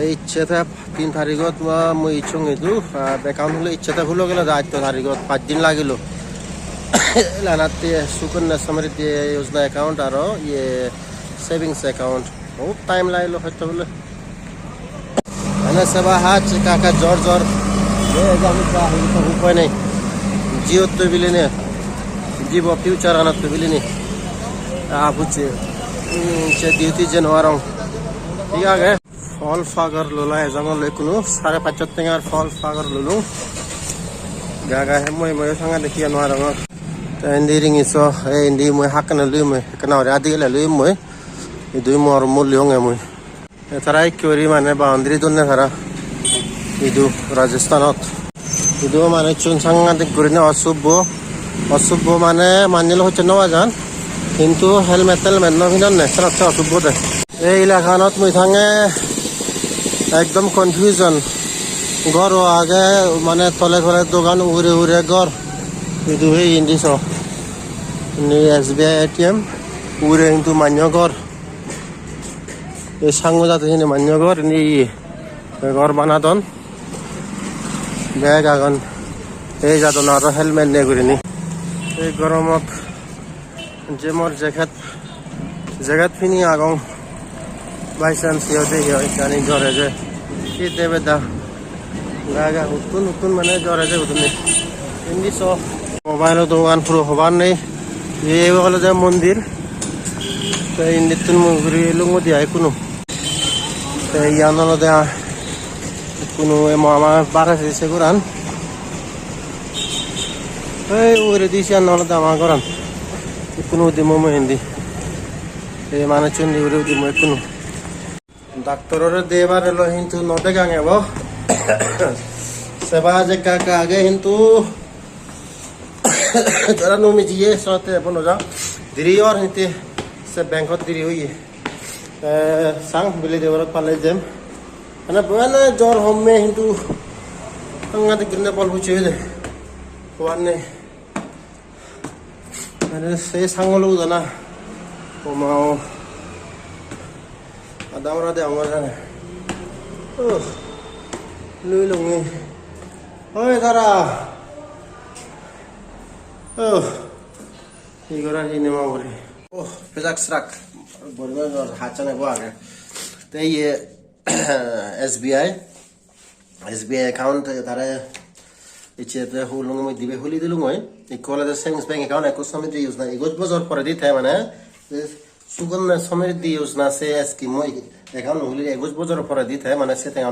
इच्छा था 3 तारीखत मैं इच्छुक एकाउंट हलो इच्छा था भूल गल 8 तारीखत 5 दिन लगिल लानाते सुकन्या समृद्धि योजना एकाउंट और ये सेविंग्स एकाउंट बहुत टाइम लगिल हयतो बोले सेवा हाथ काका ज्वर ज्वर उपाय नहीं जियो तो बिले ने जीव फ्यूचर आना तो बिले नहीं आप ड्यूटी जेन ठीक है फल फागर लोला एजांगल लेकुनु 5.5 टेंगार फल फागर लोलु गागा है मैं थांगा देखिया नवारंग तो इंदी रिंगिसो ए इंदी मैं हाकन लुइ मैं कना रे आदि गेले लुइ मैं दुइ मोर मूल्य होंगे मैं थारा क्योरी माने बाउंड्री दोने थारा इदु राजस्थानत इदु माने चुन सांगातिक गुरिने अशुभ माने मानिल होचे नवा जान किन्तु हेलमेट टेलमेट नभिनन नेशनल अशुभ दे ए इलाकानत मैं थांगे एकदम कन्फ्यूजन घर आगे माने तले तले दुकान उरे उरे घर इदु हे इंदिस SBI ATM उरे इंतु मान्य घर ये सांगो जाते हैं मान्य घर नि घर बना दन बैग आगन ए जादन और हेलमेट ने गुरिनी ए गरमत जेमर जैकेट फिनी आगं बाई चान्स इहते जानी जरे जे कि देबे दा गागा हुतुन माने जरे जे हुतुन इंदी सो मोबाइल दुकान पुरो हबार नहीं ये वाला जे मंदिर तो इंदी तुन मुगरी लुंगो दिया कुनु तो यानो दे कुनु ए मामा बारा से गुरान ए उरे दिसिया नलो दा मा गुरान कुनु दिमो म हिंदी ए माने चुंदी उरे दिमो कुनु डाक्टरों देवार लो हिंतु नोटे गांगे वो सेवा जगह का आगे हिंतु जरा नो मिजिए सोते अपन जा दिरी और हिंते से बैंक होत दिरी हुई सांग बिले देवर पाले जेम अना बना जोर होम में हिंतु अंगा ते गिरने बॉल पूछे दे कोने अरे से सांगलो जना ओ माओ Adamra de amara ne. Oh. Lui lungi. Oi Tara. Oh. Igora ini mau beri. Oh, pesak serak. Boleh nggak hacanya gua agak. Tapi ये SBI account Tara इच्छे तो हुलूंगे मैं दिवे हुली दिलूंगा ये कॉलेज सेविंग्स बैंक अकाउंट एको समृद्धि योजना एगोज बजर पर दी थे माने सुगन्या समृद्धि योजना से स्कीम अकाउंट हुली एगोज बजर पर दी थे माने से ते